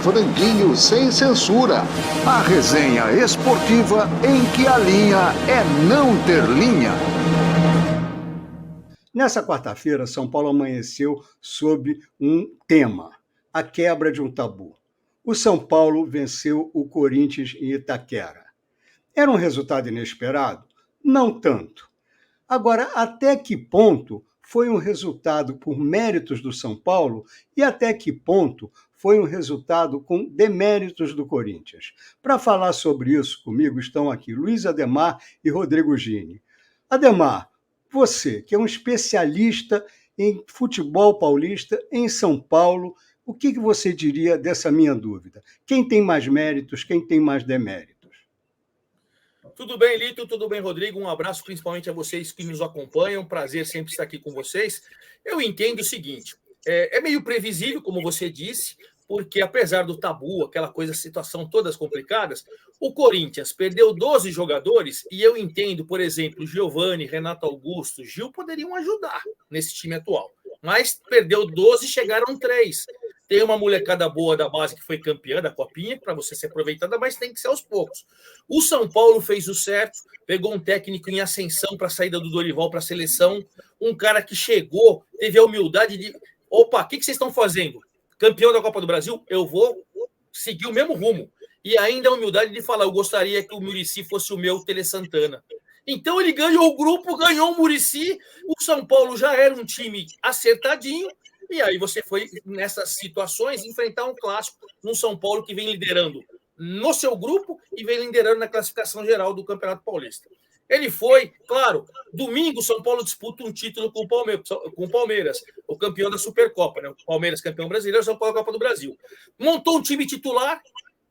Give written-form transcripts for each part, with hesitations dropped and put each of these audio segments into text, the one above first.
franguinho sem censura. A resenha esportiva em que a linha é não ter linha. Nessa quarta-feira, São Paulo amanheceu sob um tema, a quebra de um tabu. O São Paulo venceu o Corinthians em Itaquera. Era um resultado inesperado? Não tanto. Agora, até que ponto foi um resultado por méritos do São Paulo e até que ponto foi um resultado com deméritos do Corinthians? Para falar sobre isso comigo estão aqui Luiz Ademar e Rodrigo Gini. Ademar, você, que é um especialista em futebol paulista em São Paulo, o que você diria dessa minha dúvida? Quem tem mais méritos, quem tem mais deméritos? Tudo bem, Lito? Tudo bem, Rodrigo? Um abraço principalmente a vocês que nos acompanham. Prazer sempre estar aqui com vocês. Eu entendo o seguinte, é meio previsível, como você disse, porque apesar do tabu, aquela coisa, situação todas complicadas, o Corinthians perdeu 12 jogadores e eu entendo, por exemplo, Giovani, Renato Augusto, Gil poderiam ajudar nesse time atual, mas perdeu 12 e chegaram 3. Tem uma molecada boa da base que foi campeã da Copinha, para você ser aproveitada, mas tem que ser aos poucos. O São Paulo fez o certo, pegou um técnico em ascensão para a saída do Dorival para a seleção, um cara que chegou, teve a humildade de... Opa, o que vocês estão fazendo? Campeão da Copa do Brasil? Eu vou seguir o mesmo rumo. E ainda a humildade de falar, eu gostaria que o Muricy fosse o meu Tele Santana. Então ele ganhou o grupo, ganhou o Muricy, o São Paulo já era um time acertadinho, e aí você foi, nessas situações, enfrentar um clássico no São Paulo que vem liderando no seu grupo e vem liderando na classificação geral do Campeonato Paulista. Ele foi, claro, domingo o São Paulo disputa um título com o Palmeiras, o campeão da Supercopa, né? O Palmeiras campeão brasileiro, o São Paulo Copa do Brasil. Montou um time titular,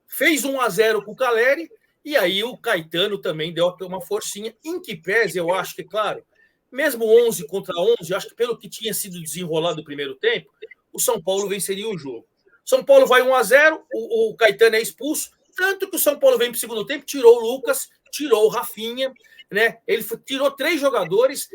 fez 1-0 com o Caleri, e aí o Caetano também deu uma forcinha, em que pese, eu acho que, claro, mesmo 11 contra 11, eu acho que pelo que tinha sido desenrolado no primeiro tempo, o São Paulo venceria o jogo. São Paulo vai 1-0, o Caetano é expulso, tanto que o São Paulo vem para o segundo tempo, tirou o Lucas, tirou o Rafinha, né? Ele tirou 3 jogadores,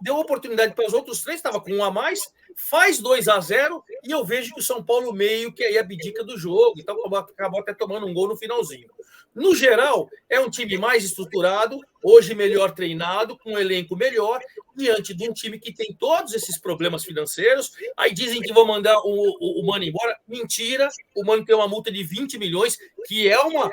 deu oportunidade para os outros 3, estava com 1 a mais, faz 2-0, e eu vejo que o São Paulo meio que aí abdica do jogo, então acabou até tomando um gol no finalzinho. No geral, é um time mais estruturado, hoje melhor treinado, com um elenco melhor, diante de um time que tem todos esses problemas financeiros. Aí dizem que vão mandar o Mano embora. Mentira, o Mano tem uma multa de 20 milhões, que é uma,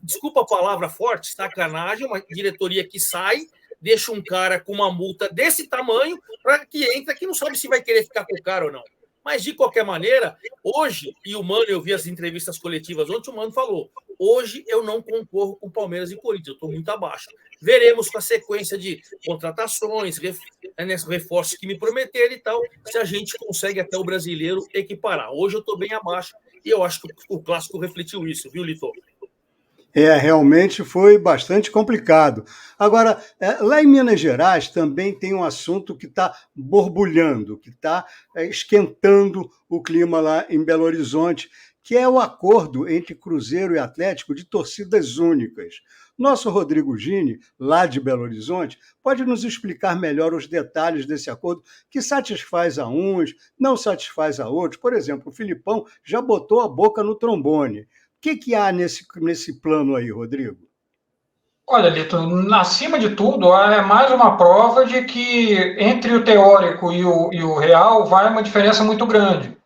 desculpa a palavra forte, sacanagem, uma diretoria que sai, deixa um cara com uma multa desse tamanho, para que entra, que não sabe se vai querer ficar com o cara ou não. Mas, de qualquer maneira, hoje, e o Mano, eu vi as entrevistas coletivas ontem, o Mano falou, hoje eu não concorro com Palmeiras e Corinthians, eu estou muito abaixo. Veremos com a sequência de contratações, reforços que me prometeram e tal, se a gente consegue até o brasileiro equiparar. Hoje eu estou bem abaixo e eu acho que o Clássico refletiu isso, viu, Lito? Realmente foi bastante complicado. Agora, lá em Minas Gerais também tem um assunto que está borbulhando, que está esquentando o clima lá em Belo Horizonte, que é o acordo entre Cruzeiro e Atlético de torcidas únicas. Nosso Rodrigo Gini, lá de Belo Horizonte, pode nos explicar melhor os detalhes desse acordo que satisfaz a uns, não satisfaz a outros. Por exemplo, o Filipão já botou a boca no trombone. O que há nesse plano aí, Rodrigo? Olha, Lito, acima de tudo, é mais uma prova de que entre o teórico e o real vai uma diferença muito grande.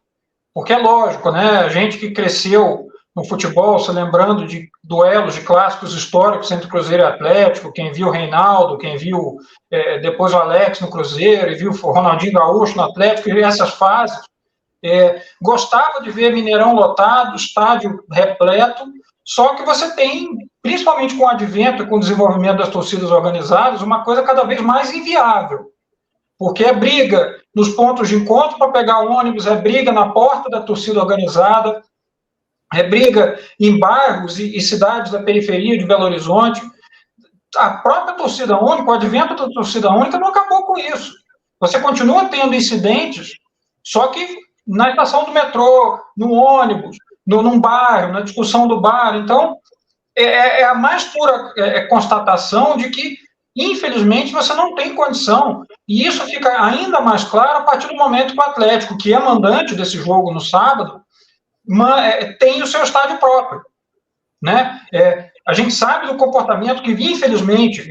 Porque é lógico, né? A gente que cresceu no futebol, se lembrando de duelos, de clássicos históricos entre Cruzeiro e Atlético, quem viu o Reinaldo, quem viu depois o Alex no Cruzeiro, e viu o Ronaldinho Gaúcho no Atlético, e essas fases, gostava de ver Mineirão lotado, estádio repleto, só que você tem, principalmente com o advento e com o desenvolvimento das torcidas organizadas, uma coisa cada vez mais inviável, porque é briga nos pontos de encontro para pegar o ônibus, é briga na porta da torcida organizada, é briga em bairros e cidades da periferia de Belo Horizonte. A própria torcida única, o advento da torcida única não acabou com isso. Você continua tendo incidentes, só que na estação do metrô, no ônibus, num bairro, na discussão do bar. Então, é a mais pura constatação de que, infelizmente, você não tem condição. E isso fica ainda mais claro a partir do momento que o Atlético, que é mandante desse jogo no sábado, tem o seu estádio próprio, né? A gente sabe do comportamento que, infelizmente,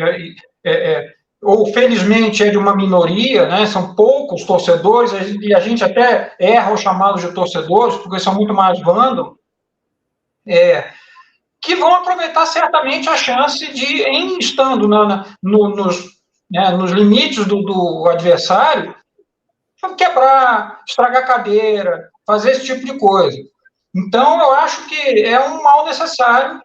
ou felizmente é de uma minoria, né? São poucos torcedores, e a gente até erra os chamados de torcedores, porque são muito mais vândalos, que vão aproveitar certamente a chance de, estando nos limites do adversário, quebrar, estragar cadeira, fazer esse tipo de coisa. Então, eu acho que é um mal necessário,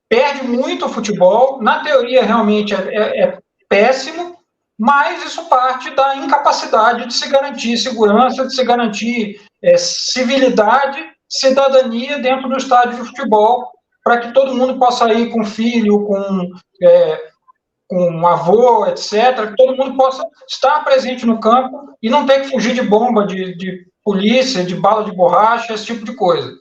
perde muito o futebol, na teoria realmente é péssimo, mas isso parte da incapacidade de se garantir segurança, de se garantir civilidade, cidadania dentro do estádio de futebol, para que todo mundo possa ir com filho, com um avô, etc., que todo mundo possa estar presente no campo e não ter que fugir de bomba, de polícia, de bala de borracha, esse tipo de coisa.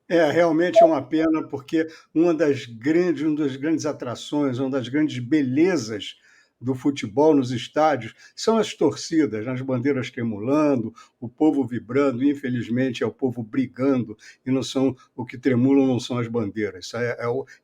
Realmente é uma pena, porque uma das grandes atrações, uma das grandes belezas do futebol nos estádios são as torcidas, as bandeiras tremulando, o povo vibrando. Infelizmente, é o povo brigando, e o que tremulam não são as bandeiras,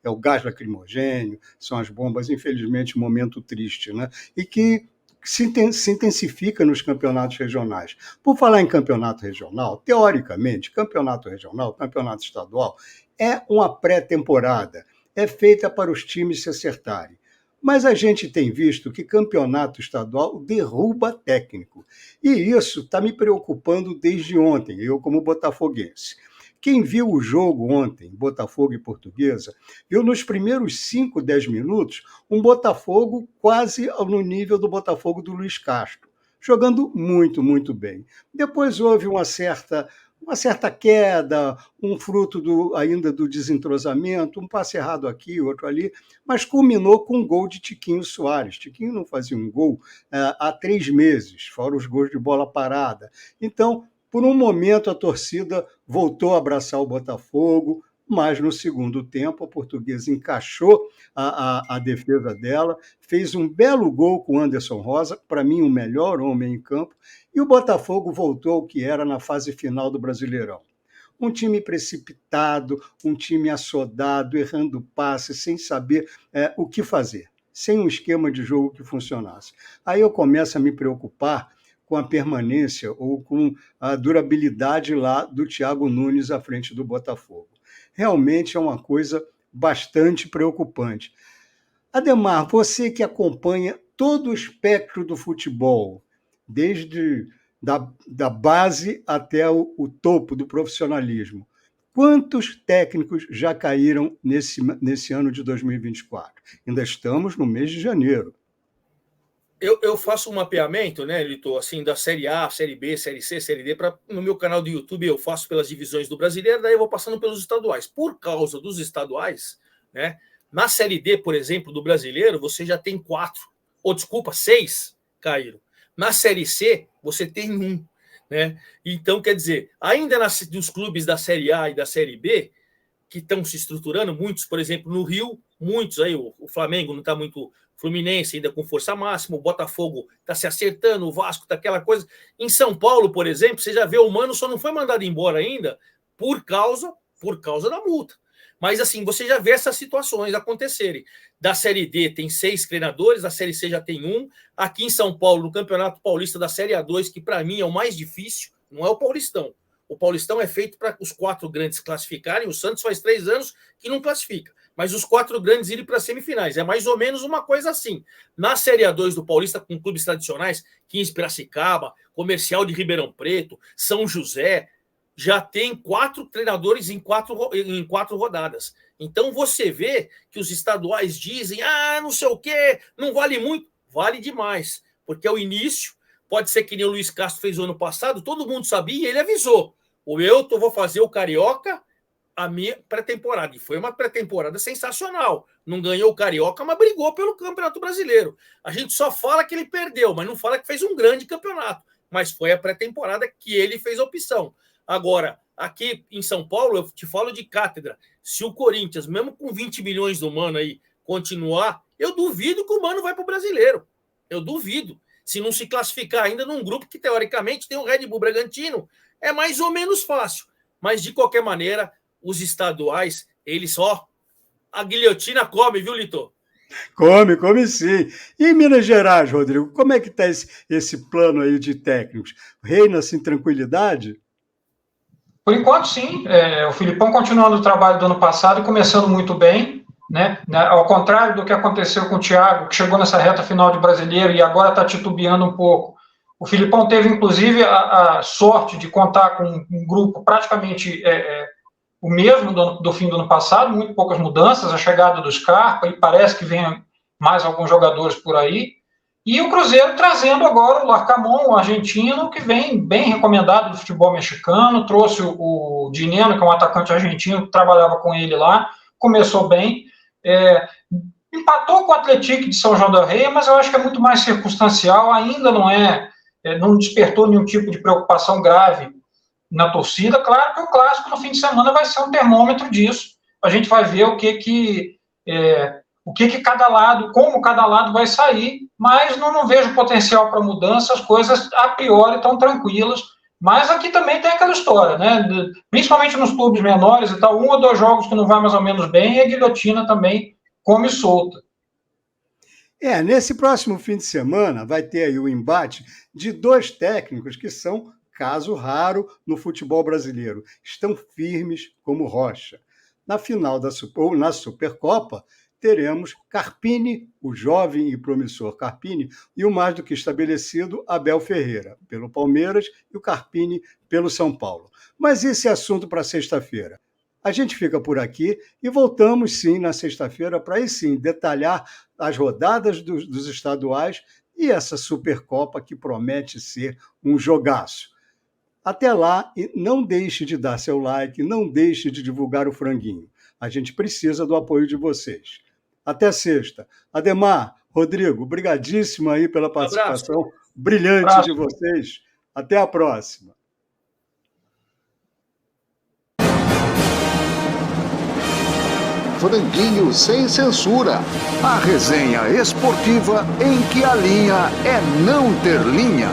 é o gás lacrimogêneo, são as bombas. Infelizmente, um momento triste, né? E que se intensifica nos campeonatos regionais. Por falar em campeonato regional, teoricamente, campeonato regional, campeonato estadual, é uma pré-temporada, é feita para os times se acertarem. Mas a gente tem visto que campeonato estadual derruba técnico. E isso está me preocupando desde ontem, eu como botafoguense. Quem viu o jogo ontem, Botafogo e Portuguesa, viu nos primeiros 5, 10 minutos um Botafogo quase no nível do Botafogo do Luiz Castro, jogando muito, muito bem. Depois houve uma certa queda, um fruto ainda do desentrosamento, um passe errado aqui, outro ali, mas culminou com um gol de Tiquinho Soares. Tiquinho não fazia um gol há 3 meses, fora os gols de bola parada. Então, por um momento, a torcida voltou a abraçar o Botafogo, mas no segundo tempo a Portuguesa encaixou a defesa dela, fez um belo gol com o Anderson Rosa, para mim o melhor homem em campo, e o Botafogo voltou ao que era na fase final do Brasileirão. Um time precipitado, um time assodado, errando passe, sem saber o que fazer, sem um esquema de jogo que funcionasse. Aí eu começo a me preocupar com a permanência ou com a durabilidade lá do Thiago Nunes à frente do Botafogo. Realmente é uma coisa bastante preocupante. Ademar, você que acompanha todo o espectro do futebol, desde da base até o topo do profissionalismo, quantos técnicos já caíram nesse ano de 2024? Ainda estamos no mês de janeiro. Eu faço um mapeamento, né, Lito, assim, da Série A, Série B, Série C, Série D, no meu canal do YouTube eu faço pelas divisões do Brasileiro, daí eu vou passando pelos estaduais. Por causa dos estaduais, né, na Série D, por exemplo, do Brasileiro, você já tem 6 caíram. Na Série C, você tem 1, né? Então, quer dizer, ainda nos clubes da Série A e da Série B, que estão se estruturando, muitos, por exemplo, no Rio, muitos aí, o Flamengo não está muito... Fluminense ainda com força máxima, o Botafogo está se acertando, o Vasco está aquela coisa. Em São Paulo, por exemplo, você já vê o Mano só não foi mandado embora ainda por causa da multa. Mas assim, você já vê essas situações acontecerem. Da Série D tem 6 treinadores, da Série C já tem 1. Aqui em São Paulo, no Campeonato Paulista da Série A2, que para mim é o mais difícil, não é o Paulistão. O Paulistão é feito para os 4 grandes classificarem. O Santos faz 3 anos que não classifica. Mas os 4 grandes irem para as semifinais. É mais ou menos uma coisa assim. Na Série A2 do Paulista, com clubes tradicionais, 15 Piracicaba, Comercial de Ribeirão Preto, São José, já tem 4 treinadores em 4 rodadas. Então você vê que os estaduais dizem, não sei o quê, não vale muito. Vale demais, porque é o início. Pode ser que nem o Luiz Castro fez o ano passado, todo mundo sabia e ele avisou. Vou fazer o Carioca a minha pré-temporada. E foi uma pré-temporada sensacional. Não ganhou o Carioca, mas brigou pelo Campeonato Brasileiro. A gente só fala que ele perdeu, mas não fala que fez um grande campeonato. Mas foi a pré-temporada que ele fez a opção. Agora, aqui em São Paulo, eu te falo de cátedra. Se o Corinthians, mesmo com 20 milhões do Mano aí, continuar, eu duvido que o Mano vai para o Brasileiro. Eu duvido. Se não se classificar ainda num grupo que, teoricamente, tem o Red Bull Bragantino, é mais ou menos fácil. Mas, de qualquer maneira, os estaduais, eles só... A guilhotina come, viu, Lito? Come sim. E em Minas Gerais, Rodrigo, como é que está esse plano aí de técnicos? Reina-se em tranquilidade? Por enquanto, sim. O Filipão continuando o trabalho do ano passado e começando muito bem, né? Ao contrário do que aconteceu com o Thiago, que chegou nessa reta final de Brasileiro e agora está titubeando um pouco. O Filipão teve, inclusive, a sorte de contar com um grupo praticamente o mesmo do fim do ano passado, muito poucas mudanças, a chegada do Scarpa, e parece que vem mais alguns jogadores por aí. E o Cruzeiro trazendo agora o Larcamón, o argentino, que vem bem recomendado do futebol mexicano, trouxe o Dineno, que é um atacante argentino, que trabalhava com ele lá, começou bem, empatou com o Atlético de São João del Rei, mas eu acho que é muito mais circunstancial, ainda não despertou nenhum tipo de preocupação grave na torcida. Claro que o clássico no fim de semana vai ser um termômetro disso, a gente vai ver o que cada lado, como cada lado vai sair, mas não vejo potencial para mudança, as coisas a priori estão tranquilas, mas aqui também tem aquela história, né? Principalmente nos clubes menores e tal, 1 ou 2 jogos que não vai mais ou menos bem, e a guilhotina também come solta. Nesse próximo fim de semana vai ter aí o embate de 2 técnicos que são caso raro no futebol brasileiro, estão firmes como rocha. Na final na Supercopa, teremos Carpini, o jovem e promissor Carpini, e o mais do que estabelecido Abel Ferreira, pelo Palmeiras, e o Carpini pelo São Paulo. Mas esse é assunto para sexta-feira. A gente fica por aqui e voltamos sim na sexta-feira para aí sim detalhar as rodadas dos estaduais e essa Supercopa que promete ser um jogaço. Até lá, e não deixe de dar seu like, não deixe de divulgar o franguinho. A gente precisa do apoio de vocês. Até sexta. Ademar, Rodrigo, brigadíssimo aí pela participação brilhante de vocês. Até a próxima. Franguinho sem censura. A resenha esportiva em que a linha é não ter linha.